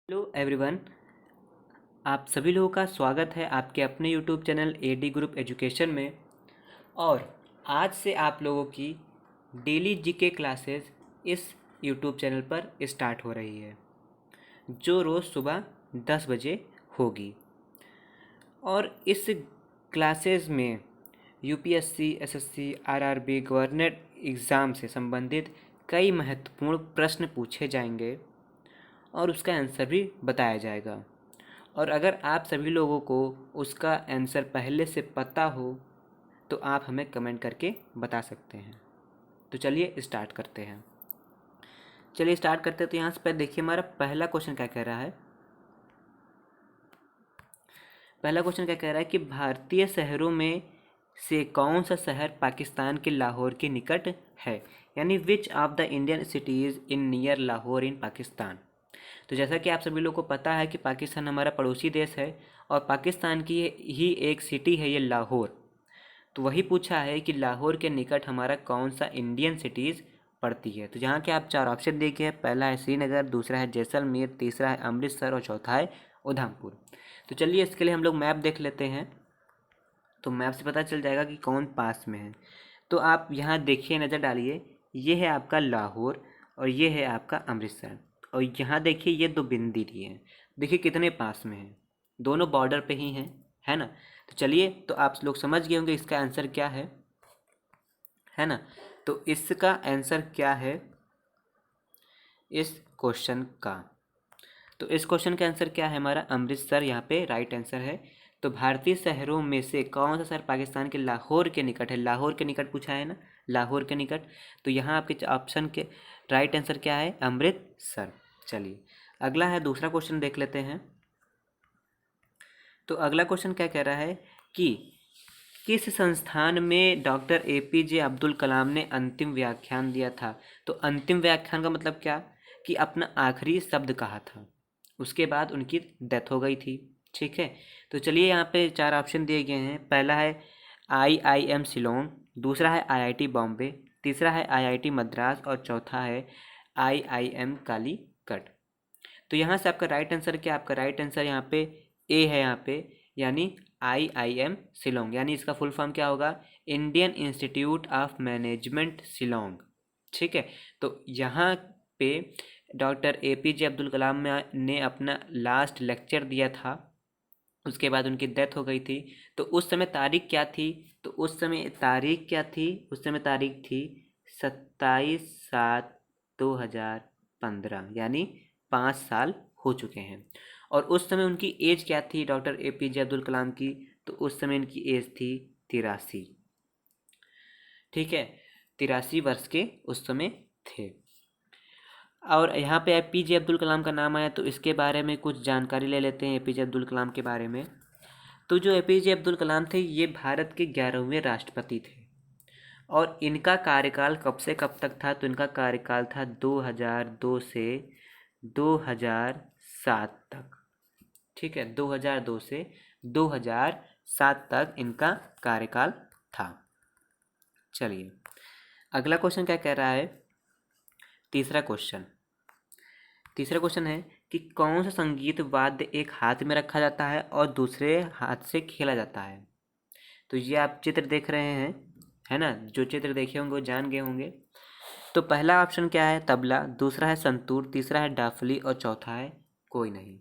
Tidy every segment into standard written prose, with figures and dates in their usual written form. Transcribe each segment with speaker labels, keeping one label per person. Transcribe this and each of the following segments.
Speaker 1: Hello everyone. आप सभी लोगों का स्वागत है आपके अपने YouTube channel AD group education में। और आज से आप लोगों की डेली जीके क्लासेस इस यूट्यूब चैनल पर स्टार्ट हो रही है, जो रोज़ सुबह 10 बजे होगी। और इस क्लासेस में UPSC, SSC, RRB, government exam से संबंधित कई महत्वपूर्ण प्रश्न पूछे जाएंगे और उसका आंसर भी बताया जाएगा। और अगर आप सभी लोगों को उसका आंसर पहले से पता हो तो आप हमें कमेंट करके बता सकते हैं। तो चलिए स्टार्ट करते हैं। तो यहाँ से पहले देखिए हमारा पहला क्वेश्चन क्या कह रहा है। पहला क्वेश्चन क्या कह रहा है कि भारतीय शहरों में से कौन सा शहर पाकिस्तान के लाहौर के निकट है, यानी which of the Indian cities in near Lahore in Pakistan. तो जैसा कि आप सभी लोग को पता है कि पाकिस्तान हमारा पड़ोसी देश है और पाकिस्तान की ही एक सिटी है ये लाहौर। तो वही पूछा है कि लाहौर के निकट हमारा कौन सा इंडियन सिटीज़ पड़ती है। तो जहाँ के आप चार ऑप्शन देखिए, पहला है श्रीनगर, दूसरा है जैसलमेर, तीसरा है अमृतसर और चौथा है उधमपुर। तो चलिए इसके लिए हम लोग मैप देख लेते हैं। तो मैप से पता चल जाएगा कि कौन पास में है। तो आप यहाँ देखिए, नज़र डालिए, ये है आपका लाहौर और ये है आपका अमृतसर। और यहाँ देखिए ये दो बिंदी दिए हैं, देखिए कितने पास में हैं, दोनों बॉर्डर पे ही हैं, है ना। तो चलिए, तो आप लोग समझ गए होंगे इसका आंसर क्या है ना। तो इसका आंसर क्या है इस क्वेश्चन का। तो इस क्वेश्चन का आंसर क्या है हमारा, अमृतसर यहाँ पे राइट आंसर है। तो भारतीय शहरों में से कौन सा शहर पाकिस्तान के लाहौर के निकट है, लाहौर के निकट पूछा है ना, लाहौर के निकट। तो यहाँ आपके ऑप्शन के राइट आंसर क्या है, अमृतसर। चलिए अगला है, दूसरा क्वेश्चन देख लेते हैं। तो अगला क्वेश्चन क्या कह रहा है कि किस संस्थान में डॉक्टर एपीजे अब्दुल कलाम ने अंतिम व्याख्यान दिया था। तो अंतिम व्याख्यान का मतलब क्या, कि अपना आखिरी शब्द कहा था, उसके बाद उनकी डेथ हो गई थी। ठीक है, तो चलिए यहाँ पे चार ऑप्शन दिए गए हैं। पहला है आईआईएम शिलोंग, दूसरा है आईआईटी बॉम्बे, तीसरा है आईआईटी मद्रास और चौथा है आईआईएम कालीकट। तो यहाँ से आपका राइट आंसर क्या, आपका राइट आंसर यहाँ पे ए है, यहाँ पे यानी आईआईएम शिलोंग, यानी इसका फुल फॉर्म क्या होगा, Indian institute of management Shillong. ठीक है, तो यहाँ पे डॉक्टर एपीजे अब्दुल कलाम ने अपना लास्ट लेक्चर दिया था, उसके बाद उनकी डेथ हो गई थी। तो उस समय तारीख क्या थी, तो उस समय तारीख क्या थी, उस समय तारीख थी 27/7/2015, यानी 5 साल हो चुके हैं। और उस समय उनकी एज क्या थी डॉक्टर एपीजे अब्दुल कलाम की, तो उस समय इनकी एज थी 83। ठीक है, 83 वर्ष के उस समय थे। और यहाँ पे एपीजे अब्दुल कलाम का नाम आया तो इसके बारे में कुछ जानकारी ले लेते हैं एपीजे अब्दुल कलाम के बारे में। तो जो एपीजे अब्दुल कलाम थे ये भारत के 11वें राष्ट्रपति थे और इनका कार्यकाल कब से कब तक था, तो इनका कार्यकाल था 2002 से 2007 तक। ठीक है, 2002 से 2007 तक इनका कार्यकाल था। चलिए अगला क्वेश्चन क्या कह रहा है, तीसरा क्वेश्चन है कि कौन सा संगीत वाद्य एक हाथ में रखा जाता है और दूसरे हाथ से खेला जाता है। तो ये आप चित्र देख रहे हैं, है ना, जो चित्र देखे होंगे वो जान गए होंगे। तो पहला ऑप्शन क्या है, तबला, दूसरा है संतूर, तीसरा है डाफली और चौथा है कोई नहीं।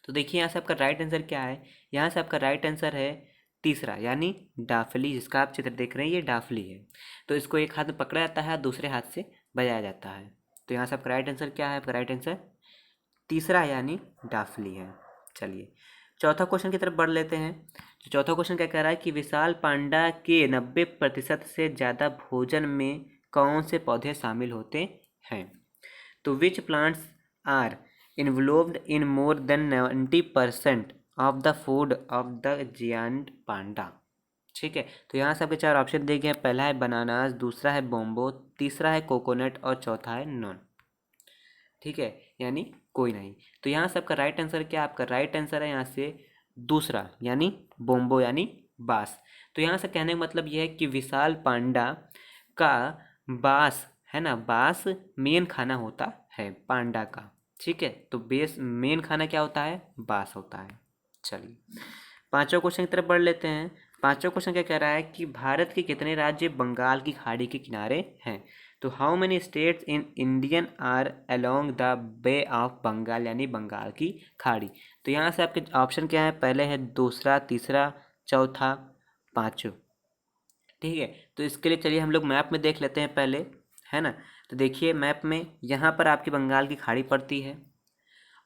Speaker 1: तो देखिए यहाँ से आपका राइट आंसर क्या है, यहाँ से आपका राइट आंसर है तीसरा, यानी डाफली, जिसका आप चित्र देख रहे हैं ये डाफली है। तो इसको एक हाथ में पकड़ा जाता है, दूसरे हाथ से बजाया जाता है। तो यहाँ से आपका राइट आंसर क्या है, आपका राइट आंसर तीसरा यानी डाफली है। चलिए चौथा क्वेश्चन की तरफ बढ़ लेते हैं। तो चौथा क्वेश्चन क्या कह रहा है कि विशाल पांडा के 90% से ज़्यादा भोजन में कौन से पौधे शामिल होते हैं। तो which plants are involved in more than 90% of the food of the giant panda. ठीक है, तो यहाँ से आपके चार ऑप्शन दिए गए हैं। पहला है बनानास, दूसरा है बोम्बो, तीसरा है कोकोनट और चौथा है नॉन। ठीक है, यानी कोई नहीं। तो यहाँ से आपका राइट आंसर क्या, आपका राइट आंसर है यहाँ से दूसरा, यानी बोम्बो यानी बांस। तो यहाँ से कहने का मतलब यह है कि विशाल पांडा का बांस, है ना, बांस मेन खाना होता है पांडा का। ठीक है, तो बेस मेन खाना क्या होता है, बास होता है। चलिए पांचवा क्वेश्चन की तरफ बढ़ लेते हैं। पांचवा क्वेश्चन क्या कह रहा है कि भारत के कितने राज्य बंगाल की खाड़ी के किनारे हैं। तो how many states in Indian are along the Bay of Bengal, यानी बंगाल की खाड़ी। तो यहाँ से आपके ऑप्शन क्या है, पहले है दूसरा, तीसरा, चौथा, पाँचवा। ठीक है, तो इसके लिए चलिए हम लोग मैप में देख लेते हैं पहले, है ना। तो देखिए मैप में यहाँ पर आपकी बंगाल की खाड़ी पड़ती है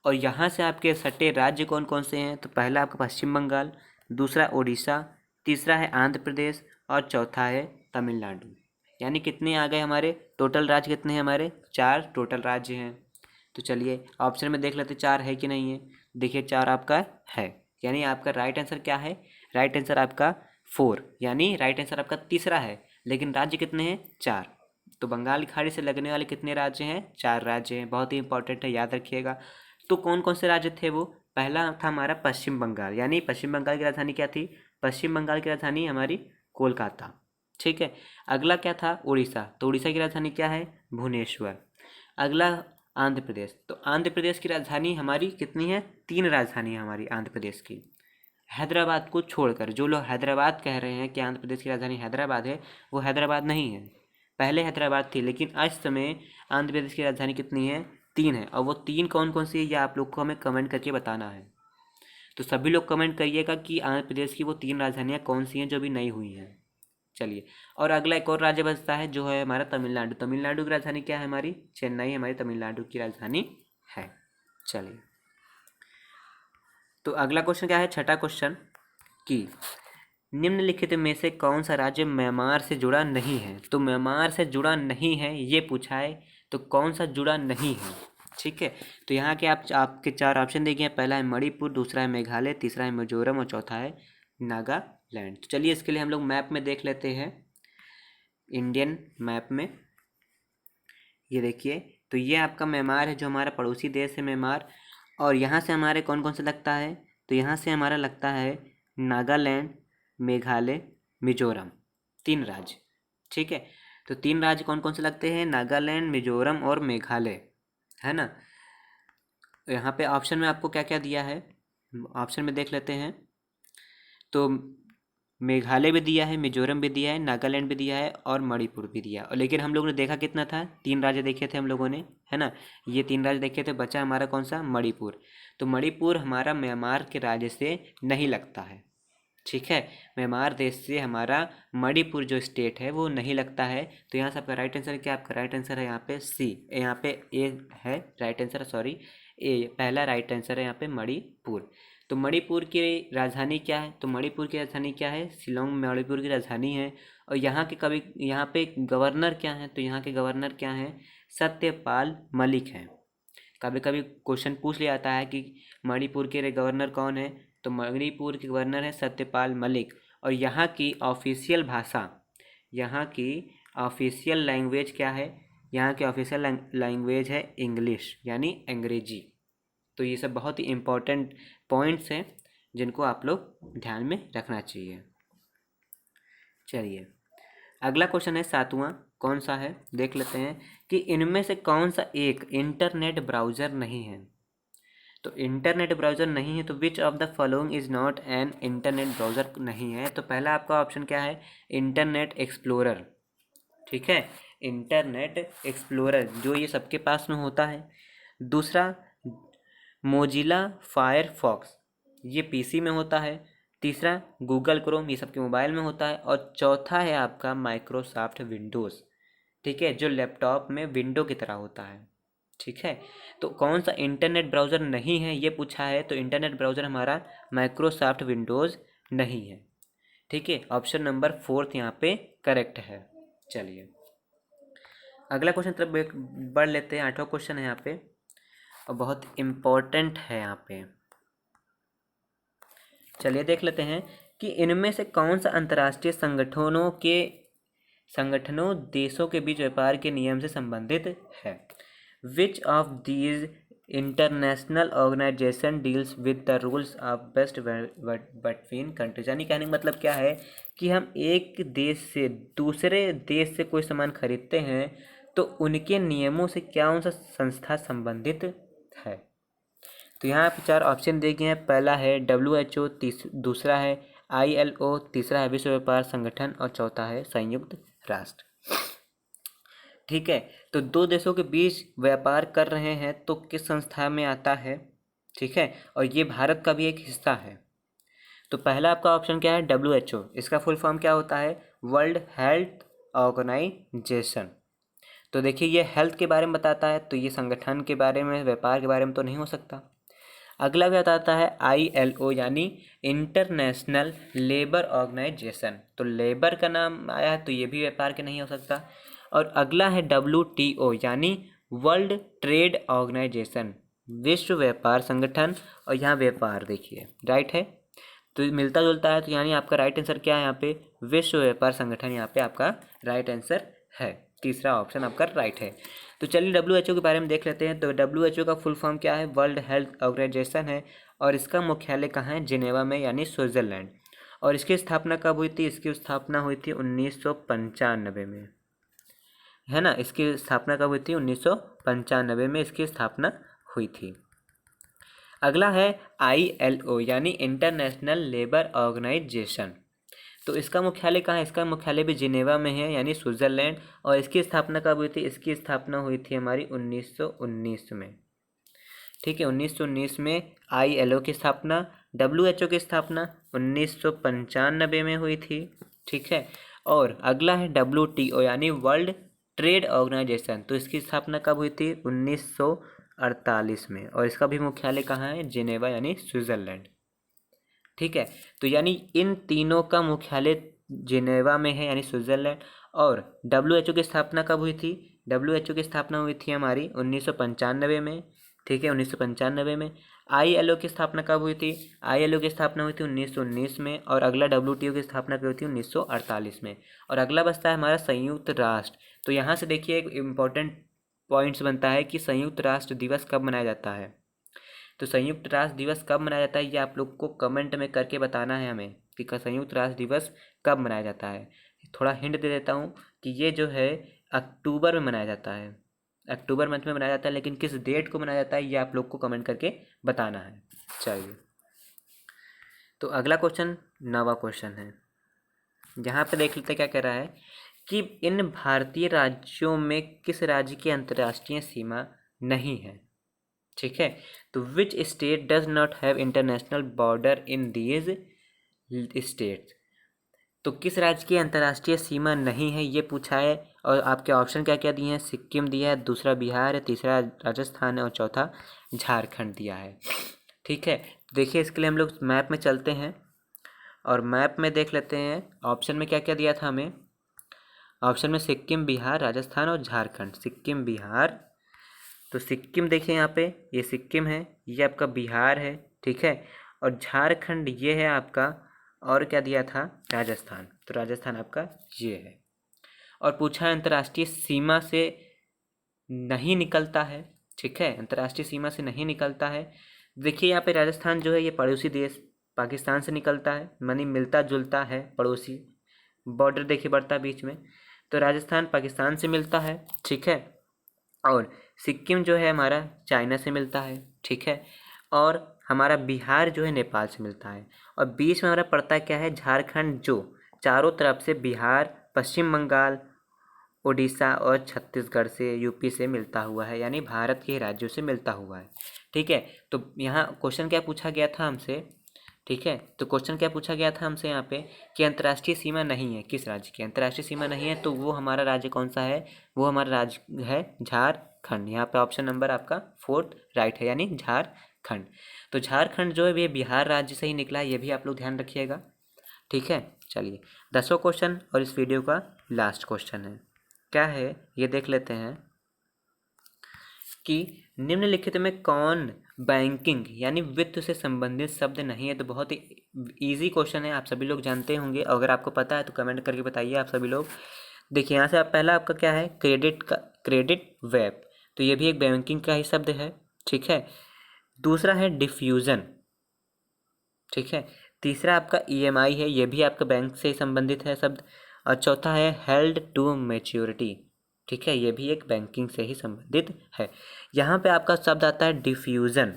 Speaker 1: और यहाँ से आपके सटे राज्य कौन कौन से हैं। तो पहला आपका पश्चिम बंगाल, दूसरा उड़ीसा, तीसरा है आंध्र प्रदेश और चौथा है तमिलनाडु। यानी कितने आ गए हमारे, टोटल राज्य कितने हैं हमारे, 4 टोटल राज्य हैं। तो चलिए ऑप्शन में देख लेते 4 है कि नहीं है। देखिए 4 आपका है, यानी आपका राइट आंसर क्या है, राइट आंसर आपका 4, यानी राइट आंसर आपका तीसरा है। लेकिन राज्य कितने हैं, 4। तो बंगाल की खाड़ी से लगने वाले कितने राज्य हैं, 4 राज्य हैं। बहुत ही इंपॉर्टेंट है, याद रखिएगा। तो कौन कौन से राज्य थे वो, पहला था हमारा पश्चिम बंगाल, यानी पश्चिम बंगाल की राजधानी क्या थी, पश्चिम बंगाल की राजधानी हमारी कोलकाता। ठीक है, अगला क्या था, उड़ीसा। तो उड़ीसा की राजधानी क्या है, भुवनेश्वर। अगला आंध्र प्रदेश। तो आंध्र प्रदेश की राजधानी हमारी कितनी है, 3 राजधानी है हमारी आंध्र प्रदेश की। हैदराबाद को छोड़कर, जो लोग हैदराबाद कह रहे हैं कि आंध्र प्रदेश की राजधानी हैदराबाद है, वो हैदराबाद नहीं है। पहले हैदराबाद थी, लेकिन आज समय आंध्र प्रदेश की राजधानी कितनी है, 3 है। और वो 3 कौन कौन सी है, ये आप लोग को हमें कमेंट करके बताना है। तो सभी लोग कमेंट करिएगा कि आंध्र प्रदेश की वो 3 राजधानियाँ कौन सी हैं जो अभी नई हुई हैं। चलिए, और अगला एक और राज्य बचता है जो है हमारा तमिलनाडु। तमिलनाडु की राजधानी क्या है हमारी, चेन्नई हमारी तमिलनाडु की राजधानी है। चलिए, तो अगला क्वेश्चन क्या है, छठा क्वेश्चन, कि निम्नलिखित में से कौन सा राज्य म्यांमार से जुड़ा नहीं है। तो म्यांमार से जुड़ा नहीं है ये पूछा है, तो कौन सा जुड़ा नहीं है। ठीक है, तो यहाँ के आपके 4 ऑप्शन देखे हैं। पहला है मणिपुर, दूसरा है मेघालय, तीसरा है मिजोरम और चौथा है नागालैंड। तो चलिए इसके लिए हम लोग मैप में देख लेते हैं, इंडियन मैप में। ये देखिए, तो ये आपका म्यांमार है, जो हमारा पड़ोसी देश है म्यांमार। और यहाँ से हमारे कौन कौन से लगता है, तो यहाँ से हमारा लगता है नागालैंड, मेघालय, मिजोरम, 3 राज्य। ठीक है, तो 3 राज्य कौन कौन से लगते हैं, नागालैंड, मिजोरम और मेघालय, है ना। यहाँ पे ऑप्शन में आपको क्या क्या दिया है, ऑप्शन में देख लेते हैं। तो मेघालय भी दिया है, मिजोरम भी दिया है, नागालैंड भी दिया है और मणिपुर भी दिया है। और लेकिन हम लोगों ने देखा कितना था, 3 राज्य देखे थे हम लोगों ने, है ना। ये 3 राज्य देखे थे, बचा हमारा कौन सा, मणिपुर। तो मणिपुर हमारा म्यांमार के राज्य से नहीं लगता है। ठीक है, म्यांमार देश से हमारा मणिपुर जो स्टेट है वो नहीं लगता है। तो यहाँ से आपका राइट आंसर क्या, आपका राइट आंसर है यहाँ पे सी, यहाँ पे ए है राइट आंसर, सॉरी ए पहला राइट आंसर है यहाँ पे मणिपुर। तो मणिपुर की राजधानी क्या है, तो मणिपुर की राजधानी क्या है, शिलोंग मणिपुर की राजधानी है। और यहाँ पे गवर्नर क्या है, तो यहाँ के गवर्नर क्या हैं, सत्यपाल मलिक हैं। कभी कभी क्वेश्चन पूछ लिया जाता है कि मणिपुर के गवर्नर कौन है, तो मणिपुर के गवर्नर है सत्यपाल मलिक। और यहाँ की ऑफिशियल भाषा, यहाँ की ऑफिशियल लैंग्वेज क्या है, यहाँ की ऑफिशियल लैंग्वेज है इंग्लिश, यानी अंग्रेजी। तो ये सब बहुत ही इम्पोर्टेंट पॉइंट्स हैं जिनको आप लोग ध्यान में रखना चाहिए। चलिए अगला क्वेश्चन है 7वां, कौन सा है देख लेते हैं, कि इनमें से कौन सा एक इंटरनेट ब्राउज़र नहीं है। तो इंटरनेट ब्राउज़र नहीं है, तो विच of the following is not an internet browser नहीं है। तो पहला आपका ऑप्शन क्या है, इंटरनेट एक्सप्लोरर। ठीक है, इंटरनेट एक्सप्लोरर जो ये सबके पास में होता है। दूसरा मोजिला फायरफॉक्स, ये पीसी में होता है। तीसरा गूगल क्रोम, ये सबके मोबाइल में होता है। और चौथा है आपका माइक्रोसॉफ्ट विंडोज़, ठीक है, जो लैपटॉप में विंडो की तरह होता है। ठीक है, तो कौन सा इंटरनेट ब्राउज़र नहीं है ये पूछा है, तो इंटरनेट ब्राउज़र हमारा माइक्रोसॉफ्ट विंडोज़ नहीं है। ठीक है, ऑप्शन नंबर 4 यहाँ पे करेक्ट है। चलिए अगला क्वेश्चन तरफ बढ़ लेते हैं, 8वां क्वेश्चन है यहाँ पे और बहुत इम्पोर्टेंट है यहाँ पे। चलिए देख लेते हैं कि इनमें से कौन सा अंतर्राष्ट्रीय संगठनों देशों के बीच व्यापार के नियम से संबंधित है। Which of these international organization deals with the rules of best between countries. यानी कहने का मतलब क्या है कि हम एक देश से दूसरे देश से कोई सामान खरीदते हैं तो उनके नियमों से क्या उनसे संस्था संबंधित है। तो यहाँ पे 4 ऑप्शन दिए गए हैं। पहला है WHO, दूसरा है ILO, तीसरा है विश्व व्यापार संगठन और चौथा है संयुक्त राष्ट्र। ठीक है, तो 2 देशों के बीच व्यापार कर रहे हैं तो किस संस्था में आता है? ठीक है, और ये भारत का भी एक हिस्सा है। तो पहला आपका ऑप्शन क्या है? WHO। इसका फुल फॉर्म क्या होता है? World Health Organization. तो देखिए ये हेल्थ के बारे में बताता है, तो ये संगठन के बारे में, व्यापार के बारे में तो नहीं हो सकता। अगला क्या बताता है? ILO यानी इंटरनेशनल लेबर ऑर्गेनाइजेशन। तो लेबर का नाम आया है तो ये भी व्यापार के नहीं हो सकता। और अगला है WTO यानी वर्ल्ड ट्रेड ऑर्गेनाइजेशन, विश्व व्यापार संगठन। और यहाँ व्यापार देखिए राइट है, तो मिलता जुलता है। तो यानी आपका राइट आंसर क्या है यहाँ पे? विश्व व्यापार संगठन यहाँ पे आपका राइट आंसर है। तीसरा ऑप्शन आपका राइट है। तो चलिए WHO के बारे में देख लेते हैं। तो WHO का फुल फॉर्म क्या है? वर्ल्ड हेल्थ ऑर्गेनाइजेशन है और इसका मुख्यालय कहाँ है? जिनेवा में यानी स्विट्जरलैंड। और इसकी स्थापना कब हुई थी? इसकी स्थापना हुई थी 1995 में, है ना। इसकी स्थापना कब हुई थी? 1995 में इसकी स्थापना हुई थी। अगला है ILO यानी इंटरनेशनल लेबर ऑर्गेनाइजेशन। तो इसका मुख्यालय कहाँ है? इसका मुख्यालय भी जिनेवा में है यानी स्विट्जरलैंड। और इसकी स्थापना कब हुई थी? इसकी स्थापना हुई थी हमारी 1919 में। ठीक है, 1919 में ILO की स्थापना। WHO की स्थापना 1995 में हुई थी। ठीक है, और अगला है WTO यानी वर्ल्ड ट्रेड ऑर्गेनाइजेशन। तो इसकी स्थापना कब हुई थी? 1948 में। और इसका भी मुख्यालय कहाँ है? जिनेवा यानी स्विट्जरलैंड। ठीक है, तो यानी इन तीनों का मुख्यालय जिनेवा में है यानी स्विट्जरलैंड। और WHO की स्थापना कब हुई थी? WHO की स्थापना हुई थी हमारी 1995 में। ठीक है, 1995 में। ILO की स्थापना कब हुई थी? ILO की स्थापना हुई थी 1919 में। और अगला WTO की स्थापना कब हुई थी? 1948 में। और अगला बचता है हमारा संयुक्त राष्ट्र। तो यहाँ से देखिए एक इम्पॉर्टेंट पॉइंट्स बनता है कि संयुक्त राष्ट्र दिवस कब मनाया जाता है। तो संयुक्त राष्ट्र दिवस कब मनाया जाता है ये आप लोग को कमेंट में करके बताना है हमें कि संयुक्त राष्ट्र दिवस कब मनाया जाता है। थोड़ा हिंट दे देता हूँ कि ये जो है अक्टूबर में मनाया जाता है, अक्टूबर मंथ में मनाया जाता है। लेकिन किस डेट को मनाया जाता है ये आप लोग को कमेंट करके बताना है। चलिए, तो अगला क्वेश्चन 9वां क्वेश्चन है। यहाँ पे देख लेते क्या कह रहा है कि इन भारतीय राज्यों में किस राज्य की अंतर्राष्ट्रीय सीमा नहीं है। ठीक है, तो which state does not have international border in these states. तो किस राज्य की अंतर्राष्ट्रीय सीमा नहीं है ये पूछा है। और आपके ऑप्शन क्या क्या दिए हैं? सिक्किम दिया है, दूसरा बिहार है, तीसरा राजस्थान है और चौथा झारखंड दिया है। ठीक है, देखिए इसके लिए हम लोग मैप में चलते हैं और मैप में देख लेते हैं ऑप्शन में क्या क्या दिया था हमें। ऑप्शन में सिक्किम, बिहार, राजस्थान और झारखंड। सिक्किम, बिहार, तो सिक्किम देखिए यहाँ पे ये सिक्किम है, ये आपका बिहार है। ठीक है, और झारखंड ये है आपका, और क्या दिया था? राजस्थान। तो राजस्थान आपका ये है। और पूछा है अंतर्राष्ट्रीय सीमा से नहीं निकलता है। ठीक है, अंतर्राष्ट्रीय सीमा से नहीं निकलता है। देखिए यहाँ पे राजस्थान जो है ये पड़ोसी देश पाकिस्तान से निकलता है, मानी मिलता जुलता है, पड़ोसी बॉर्डर देखिए बढ़ता है बीच में। तो राजस्थान पाकिस्तान से मिलता है। ठीक है, और सिक्किम जो है हमारा चाइना से मिलता है। ठीक है, और हमारा बिहार जो है नेपाल से मिलता है। और बीच में हमारा पड़ता है क्या है? झारखंड, जो चारों तरफ से बिहार, पश्चिम बंगाल, उड़ीसा और छत्तीसगढ़ से, यूपी से मिलता हुआ है, यानी भारत के राज्यों से मिलता हुआ है। ठीक है, तो यहाँ क्वेश्चन क्या पूछा गया था हमसे? ठीक है, तो क्वेश्चन क्या पूछा गया था हमसे यहाँ पे कि अंतर्राष्ट्रीय सीमा नहीं है किस राज्य की? अंतर्राष्ट्रीय सीमा नहीं है तो वो हमारा राज्य कौन सा है? वो हमारा राज्य है झारखंड। यहाँ पे ऑप्शन नंबर आपका 4 राइट है, यानी झारखंड। तो झारखंड जो है ये बिहार राज्य से ही निकला है, ये भी आप लोग ध्यान रखिएगा। ठीक है, चलिए 10वां क्वेश्चन और इस वीडियो का लास्ट क्वेश्चन है। क्या है ये देख लेते हैं कि निम्नलिखित में कौन बैंकिंग यानी वित्त से संबंधित शब्द नहीं है। तो बहुत ही इजी क्वेश्चन है, आप सभी लोग जानते होंगे। अगर आपको पता है तो कमेंट करके बताइए आप सभी लोग। देखिए यहाँ से आप पहला आपका क्या है? क्रेडिट वेब, तो ये भी एक बैंकिंग का ही शब्द है। ठीक है, दूसरा है डिफ्यूज़न। ठीक है, तीसरा आपका EMI है, ये भी आपका बैंक से संबंधित है शब्द। और चौथा है हेल्ड टू मैच्योरिटी। ठीक है, ये भी एक बैंकिंग से ही संबंधित है। यहाँ पे आपका शब्द आता है डिफ्यूज़न,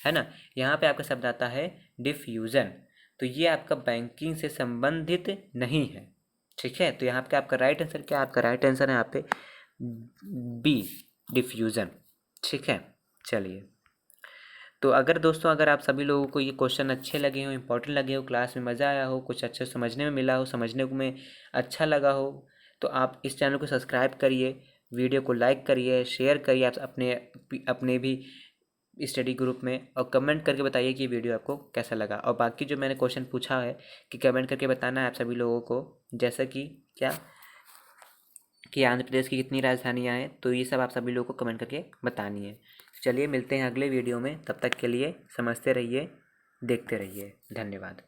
Speaker 1: है ना, यहाँ पे आपका शब्द आता है डिफ्यूज़न, तो ये आपका बैंकिंग से संबंधित नहीं है। ठीक है, तो यहाँ पे आपका राइट आंसर क्या, आपका राइट आंसर है यहाँ पे बी, डिफ्यूज़न। ठीक है, चलिए, तो अगर दोस्तों अगर आप सभी लोगों को ये क्वेश्चन अच्छे लगे हो, इंपॉर्टेंट लगे हो, क्लास में मज़ा आया हो, कुछ अच्छे समझने में मिला हो, समझने में अच्छा लगा हो, तो आप इस चैनल को सब्सक्राइब करिए, वीडियो को लाइक करिए, शेयर करिए आप अपने भी स्टडी ग्रुप में, और कमेंट करके बताइए कि वीडियो आपको कैसा लगा। और बाकी जो मैंने क्वेश्चन पूछा है कि कमेंट करके बताना है आप सभी लोगों को, जैसा कि क्या कि आंध्र प्रदेश की कितनी राजधानियाँ हैं, तो ये सब आप सभी लोगों को कमेंट करके बतानी है। चलिए मिलते हैं अगले वीडियो में, तब तक के लिए समझते रहिए, देखते रहिए, धन्यवाद।